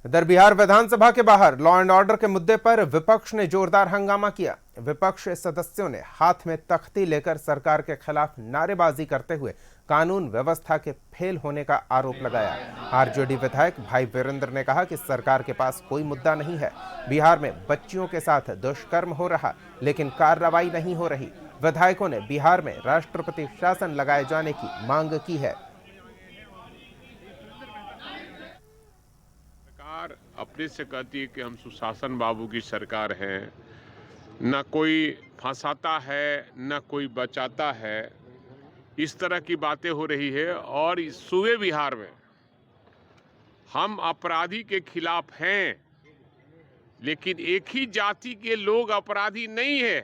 इधर बिहार विधानसभा के बाहर लॉ एंड ऑर्डर के मुद्दे पर विपक्ष ने जोरदार हंगामा किया। विपक्ष सदस्यों ने हाथ में तख्ती लेकर सरकार के खिलाफ नारेबाजी करते हुए कानून व्यवस्था के फेल होने का आरोप लगाया। आरजेडी विधायक भाई वीरेंद्र ने कहा कि सरकार के पास कोई मुद्दा नहीं है। बिहार में बच्चियों के साथ दुष्कर्म हो रहा, लेकिन कार्रवाई नहीं हो रही। विधायकों ने बिहार में राष्ट्रपति शासन लगाए जाने की मांग की है। सरकार अपने से कहती है कि हम सुशासन बाबू की सरकार है, न कोई फंसाता है न कोई बचाता है, इस तरह की बातें हो रही है। और इस सूबे बिहार में हम अपराधी के खिलाफ हैं, लेकिन एक ही जाति के लोग अपराधी नहीं है।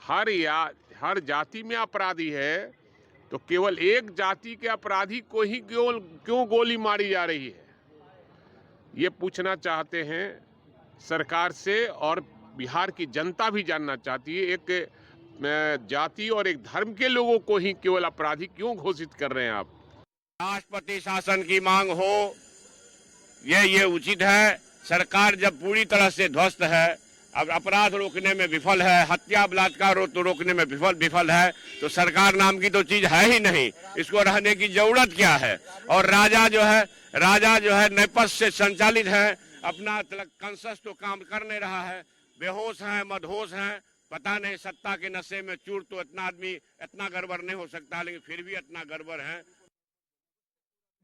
हर जाति में अपराधी है, तो केवल एक जाति के अपराधी को ही क्यों गोली मारी जा रही है, ये पूछना चाहते हैं सरकार से। और बिहार की जनता भी जानना चाहती है, एक जाति और एक धर्म के लोगों को ही केवल अपराधी क्यों घोषित कर रहे हैं आप। राष्ट्रपति शासन की मांग हो, ये उचित है। सरकार जब पूरी तरह से ध्वस्त है, अब अपराध रोकने में विफल है, हत्या बलात्कार रोकने में विफल है, तो सरकार नाम की तो चीज है ही नहीं। इसको रहने की जरूरत क्या है। और राजा जो है नेपथ्य से संचालित है, अपना कंसस तो काम कर नहीं रहा है, बेहोश है, मदहोश है, पता नहीं सत्ता के नशे में चूर। तो इतना आदमी इतना गड़बड़ नहीं हो सकता, लेकिन फिर भी इतना गड़बड़ है।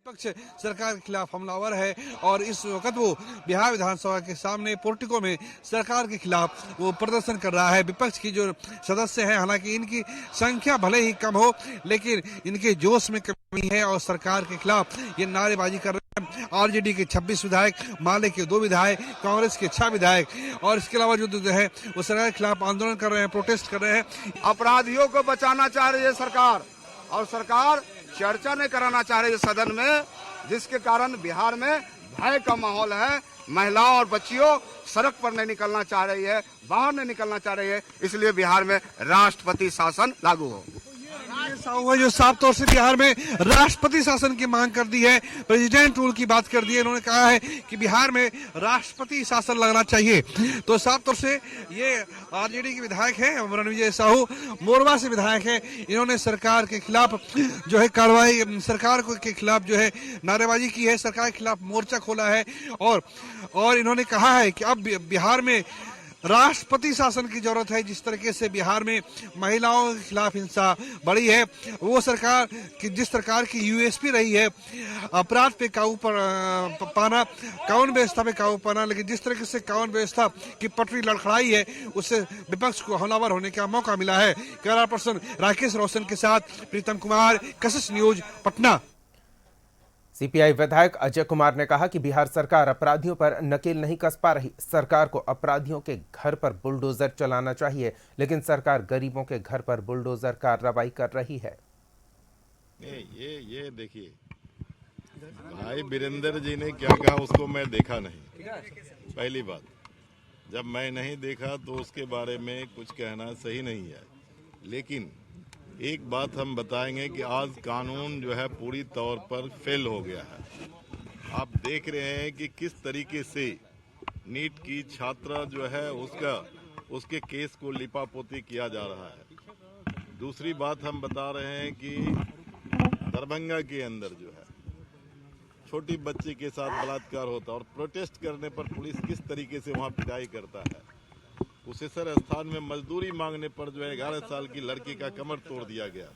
विपक्ष सरकार के खिलाफ हमलावर है और इस वक्त वो बिहार विधानसभा के सामने पोर्टिको में सरकार के खिलाफ वो प्रदर्शन कर रहा है। विपक्ष की जो सदस्य हैं, हालांकि इनकी संख्या भले ही कम हो, लेकिन इनके जोश में कमी है और सरकार के खिलाफ ये नारेबाजी कर रहे हैं। आरजेडी के 26 विधायक, माले के 2 विधायक, कांग्रेस के 6 विधायक और इसके अलावा जो है वो सरकार के खिलाफ आंदोलन कर रहे हैं, प्रोटेस्ट कर रहे हैं। अपराधियों को बचाना चाह रही है सरकार, और सरकार चर्चा नहीं कराना चाह रही है सदन में, जिसके कारण बिहार में भय का माहौल है। महिलाओं और बच्चियों सड़क पर नहीं निकलना चाह रही है, बाहर नहीं निकलना चाह रही है, इसलिए बिहार में राष्ट्रपति शासन लागू हो। साहू है जो साफ तौर से बिहार में राष्ट्रपति शासन की मांग कर दी है, प्रेसिडेंट रूल की बात कर दी है। इन्होंने कहा है कि बिहार में राष्ट्रपति शासन लगना चाहिए। तो साफ तौर से ये आरजेडी के विधायक हैं, रणविजय साहू मोरवा से विधायक हैं। इन्होंने सरकार के खिलाफ जो है कार्रवाई, सरकार के खिलाफ जो है नारेबाजी की है, सरकार के खिलाफ मोर्चा खोला है और इन्होंने कहा है कि अब बिहार में राष्ट्रपति शासन की जरूरत है। जिस तरीके से बिहार में महिलाओं के खिलाफ हिंसा बढ़ी है, वो सरकार की जिस सरकार की यूएसपी रही है अपराध पे काबू पाना, कानून व्यवस्था पे काबू पाना, लेकिन जिस तरीके से कानून व्यवस्था की पटरी लड़खड़ाई है, उससे विपक्ष को हमलावर होने का मौका मिला है। कैमरा पर्सन राकेश रोशन के साथ प्रीतम कुमार, कशिश न्यूज, पटना। सीपीआई विधायक अजय कुमार ने कहा कि बिहार सरकार अपराधियों पर नकेल नहीं कस पा रही। सरकार को अपराधियों के घर पर बुलडोजर चलाना चाहिए, लेकिन सरकार गरीबों के घर पर बुलडोजर कार्रवाई कर रही है। ये देखिए, भाई वीरेंद्र जी ने क्या कहा उसको मैं देखा नहीं। पहली बात, जब मैं नहीं देखा तो उसके बारे में कुछ कहना सही नहीं है। लेकिन एक बात हम बताएंगे कि आज कानून जो है पूरी तौर पर फेल हो गया है। आप देख रहे हैं कि किस तरीके से नीट की छात्रा जो है उसके केस को लिपापोती किया जा रहा है। दूसरी बात हम बता रहे हैं कि दरभंगा के अंदर जो है छोटी बच्ची के साथ बलात्कार होता है और प्रोटेस्ट करने पर पुलिस किस तरीके से वहां पिटाई करता है। कुशेश्वर स्थान में मजदूरी मांगने पर जो है 11 साल की लड़की का कमर तोड़ दिया गया।